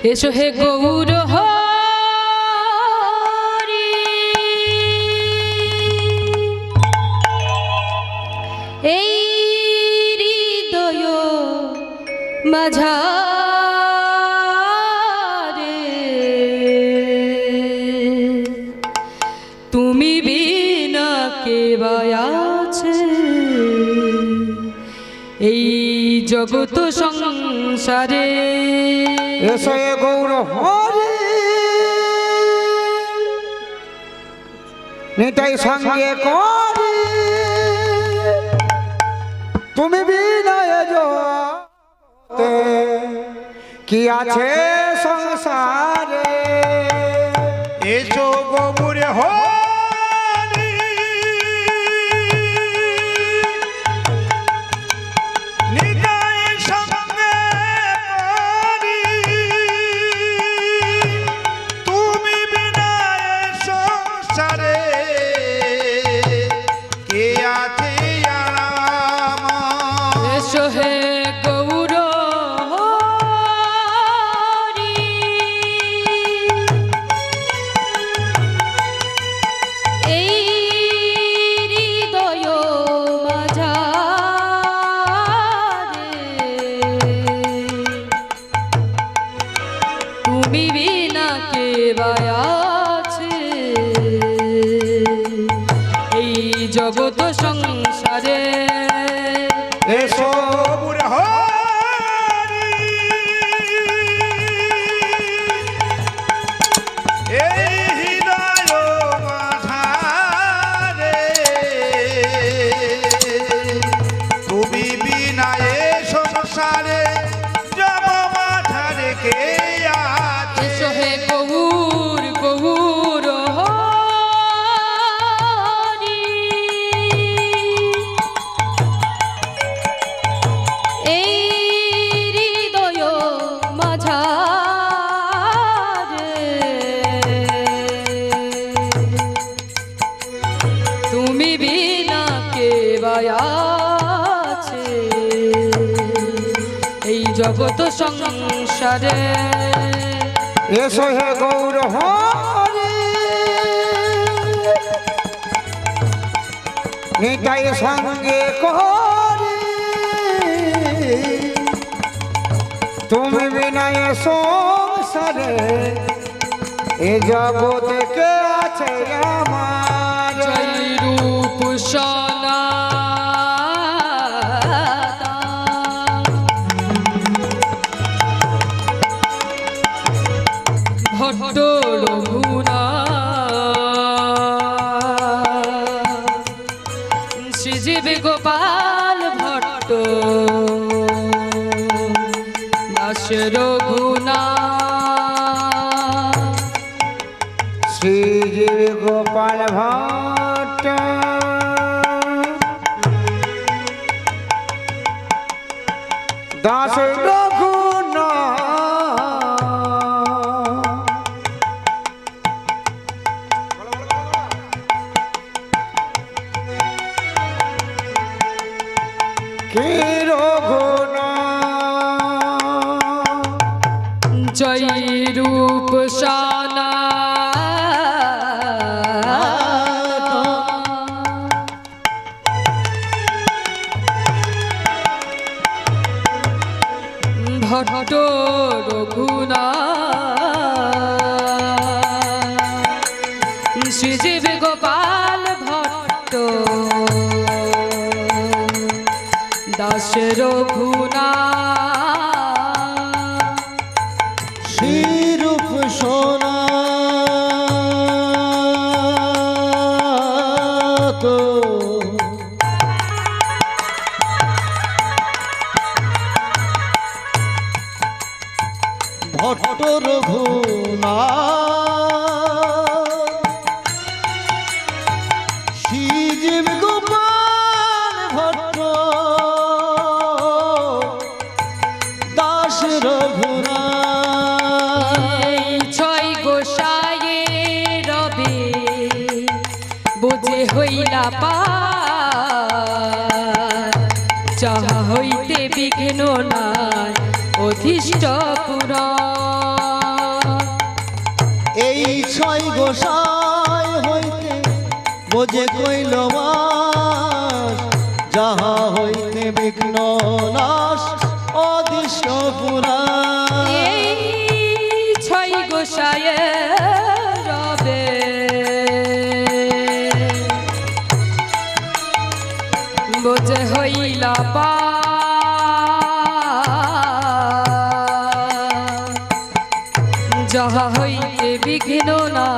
এসো হে গৌর হরি, এই হৃদয় মাঝারে তুমি বিনা কে আছে এই জগত সংসারে। এসো হে গৌর হরি, নিতাই সঙ্গে করি তুমি বিনয় জগতে কি আছে সংসারে। এসো গৌর হরি, নিতাই সঙ্গে করি তুমি বিনা সংসারে কে আছে আমার। এসো হে গৌর হরি, এই হৃদয় মাঝারে তুমি বিনা কে আছে এই জগত সংসারে। এসো গৌর হরি, এই হৃদয় মাঝারে তুমি বিনা এ সংসারে জব মাঝারে কে আছে। এসো হে গৌর গৌর হরি, এই হৃদয় মাঝারে তুমি বিনা কে আছে এই জগত সংসারে। এসো হে গৌর হরি, নিতাই সঙ্গে করি তুমি বিনয় সংসারে এ জগতে কে আছে আমার। জয় রূপ সনাতন ভট্ট রঘুনাথ শ্রীজীব গোপাল ভট্ট দাস রঘুনাথ শ্রীজীব গোপাল ভট্ট দাস রঘুনাথ কি রঘুনাথ জয় রূপ সনাতন ভট্ট রঘুনাথ শ্রীজীব গোপাল ভট্ট দাস রঘুনাথ শ্রীরূপ সনাতন ভট্ট রঘুনাথ শ্রীজীব গোপাল ভট্ট দাস রঘুনাথ। ছয় গোসায়ে রবে বোঝে হইলা পার, যাহা হইতে বিঘ্ন নাই অধিষ্ঠ পুরাণ। ছয় গোসাই হইতে বোঝে কইল বাস, যাহা হইতে বিঘ্ন নাশ অদৃশ্য পুরাণ। এই ছয় গোসায়ে রবে বোঝে হইলা পা, যাহা হইতে বিঘ্ন না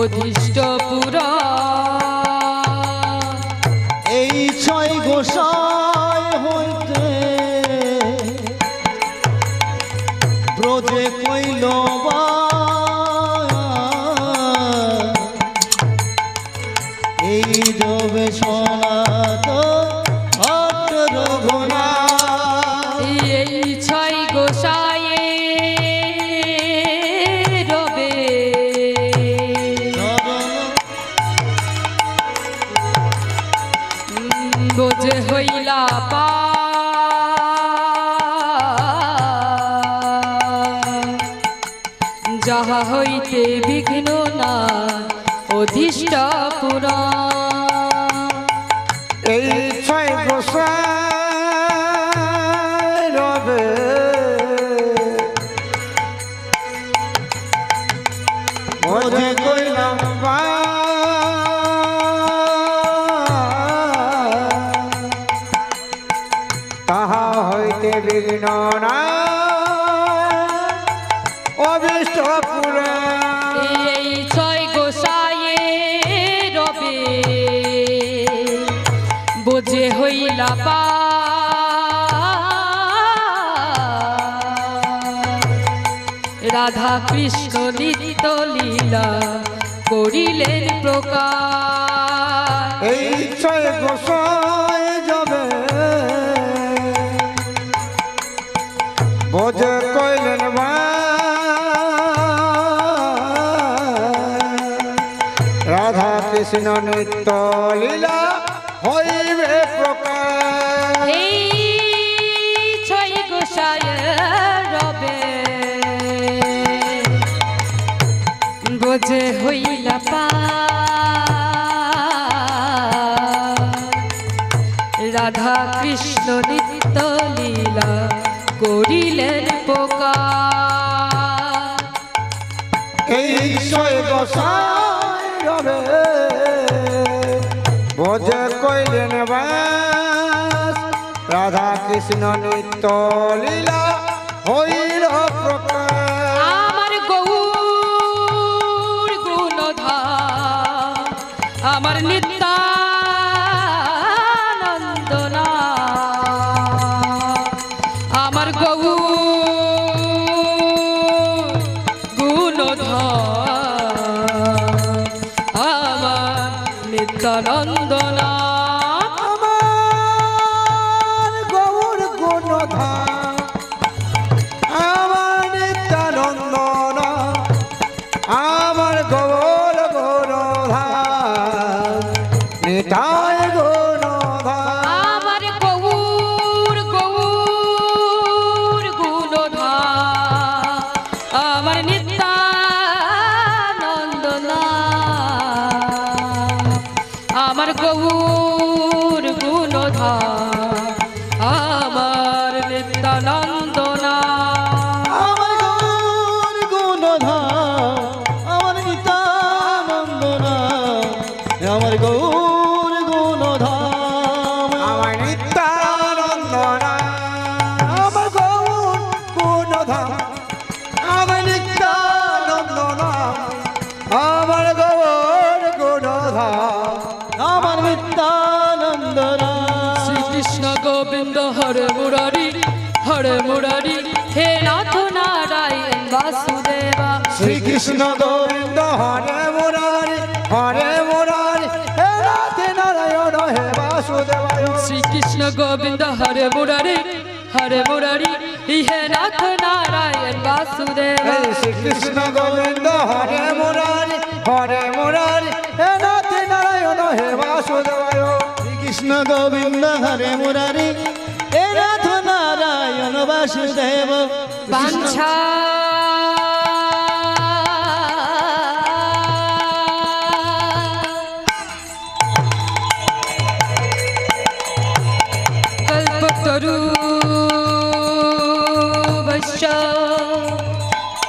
অধিষ্ঠ পুরা। এই ছয় গোসাই হইতে ব্রজে কইল এই যবে সনাত ভট্ট রঘুনাথ। এই ছয় গোসায়ে রবে বোঝে হইলা পা, যাহা হইতে বিঘ্ন না অধিষ্ঠ পুরা। এই ছয় গোসাই রবে বোঝে কইলাম তাহা হইতে বিঘ্ন না অবিষ্ট পুরা। এই ছয় গোসায়ে রবে বোঝে হইলা পা, রাধা কৃষ্ণ নিত্য লীলা করিলেন প্রকাশ। এই ছয় গোসাই যাবে বোঝে কইলেন রাধা কৃষ্ণ নিত্য লীলা হইবে প্রকাশ। এই ছয় গোসায়ে রবে বোঝে হইলা পা, রাধা কৃষ্ণ নিত্য লীলা করিলেন প্রকাশ। এই ছয় গোসাই রবে বোঝে কইলেন রাধা কৃষ্ণ নিত্য লীলা হইল প্রকাশ। আমার গৌর গুণধাম আমার নিত্যানন্দ নাম, আমার গৌর গুণধাম আমার নিত্যানন্দ নাম। আমার গৌর গুণধাম আমার নিত্যানন্দ নাম, আমার গৌর গুণধাম নিতাই গুণধাম। আমার গৌর গৌর গুণধাম আমার নিত্যানন্দ নাম, আমার গৌর গুণধাম আমার নিত্যানন্দ নাম। আমার গৌর গুণধাম আমার নিত্যানন্দ নাম, আমার গৌর গুণধাম আমার নিত্যানন্দ নাম, আমার গৌর গুণধাম আমার নিত্যানন্দ নাম, আমার গৌর গুণধাম আমার নিত্যানন্দ নাম। শ্রীকৃষ্ণ গোবিন্দ হরে মুরারি হে নাথ নারায়ণ বাসুদেবা। শ্রীকৃষ্ণ গোবিন্দ হরে মুরারি হে রাধে নারায়ণ হে বাসুদেবায়। শ্রীকৃষ্ণ গোবিন্দ হরে মুরারি হে নাথ নারায়ণ বাসুদেবা। এই শ্রীকৃষ্ণ গোবিন্দ হরে মুরারি হে রাধে নারায়ণ হে বাসুদেবায়। কৃষ্ণ গোবিন্দ হরে মুরারি হে নাথ নারায়ণ বাসুদেব। বাঞ্ছা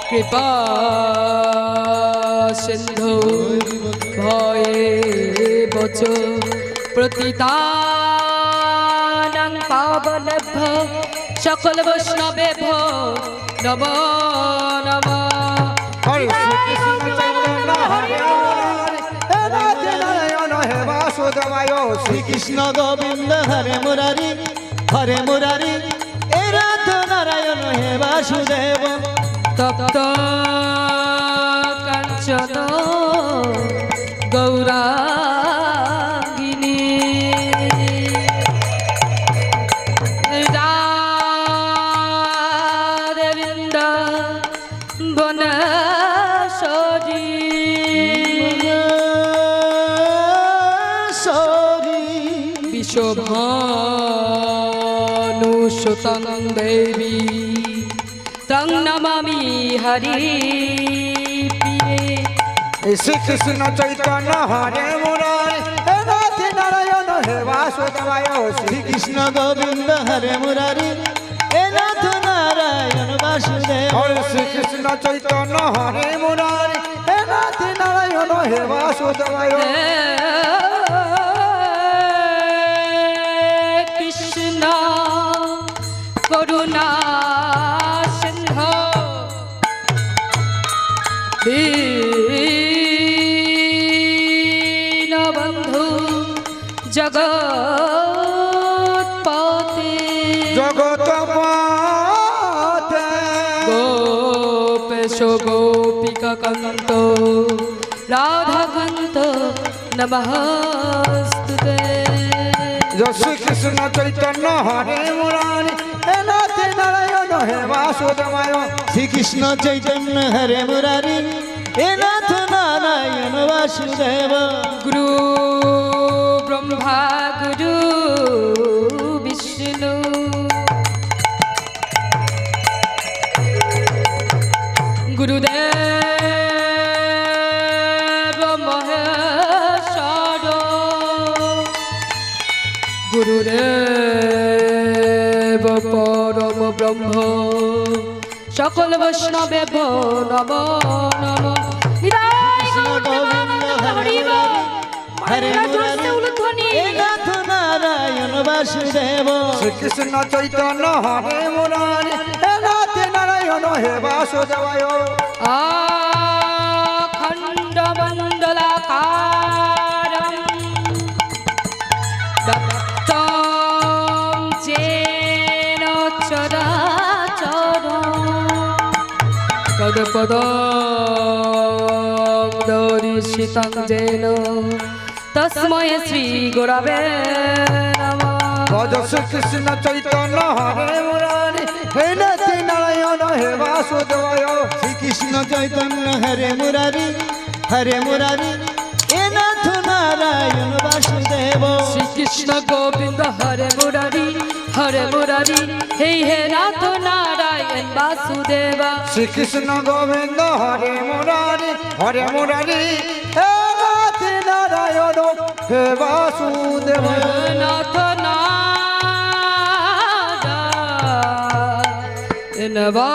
কৃপা সিন্ধু ভয়ে বচ প্রতিতানাং পাবনেভ্য সকল বৈষ্ণবেভ্য নমো নমঃ। হরে শ্রীকৃষ্ণ চৈতন্য হরে মুরারি হে নাথ নারায়ণ হে বাসুদেবায় শ্রীকৃষ্ণ গোবিন্দ হরে মুরারি এ রাধ নারায়ণ হে বাসুদেব তপ্ত কাঞ্চন গৌরাঙ্গিনী রাধেবৃন্দ বনশরী বিশ্বভানুসুতং দেবী তং নমামি হরি প্রিয়ে। শ্রীকৃষ্ণ চৈতন্য হরে মুরারি হে নাথ নারায়ণ হে বাসুদেবায় শ্রীকৃষ্ণ গোবিন্দ হরে মুরারি এ নাথ নারায়ণ বাসুদেব হরে শ্রীকৃষ্ণ চৈতন্য হরে মুরারি হে নাথ নারায়ণ হে বাসুদেবায় কৃষ্ণ করুণা সিন্ধু দীনবন্ধু জগৎপতে জগত পথে গোপেশ গোপিকা কান্ত রাধাকান্ত নমস্তুতে। শ্রীকৃষ্ণ চৈতন্য হরে মুরারি হে নাথ নারায়ণ হে বাসুদেবায় শ্রীকৃষ্ণ চৈতন্য হরে মুরারি এ নাথ নারায়ণ বাসুদেব গুরু ব্রহ্মা গুরু বিষ্ণু গুরুদেব মহেশ্বর গুরুদেব পরম ব্রহ্ম সকল বৈষ্ণবেভ নম নম। কৃষ্ণ গোবিন্দ হরে মুরারি এ নাথ নারায়ণ বাসুদেব শ্রীকৃষ্ণ চৈতন্য হরে মুরারি হে নাথ নারায়ণ হে বাসুদেবায় আখণ্ডমণ্ডলাকারং দত্তং যেন চরাচরং তদপদং দর্শিতং যেন তস্मै শ্রী গুরবে নমঃ। ভজ শ্রীকৃষ্ণ চৈতন্য হরে মুরারি হে নাথ নারায়ণ হে বাসুদেবায় শ্রীকৃষ্ণ চৈতন্য হরে মুরারি এ নাথ নারায়ণ বাসুদেব শ্রীকৃষ্ণ গোবিন্দ হরে মুরারি হে নাথ নারায়ণ বাসুদেবা। শ্রীকৃষ্ণ গোবিন্দ হরে মুরারি হে নাথ নারায়ণ হে বাসুদেবায় নাথ নারায়ণ বাসুদেবা।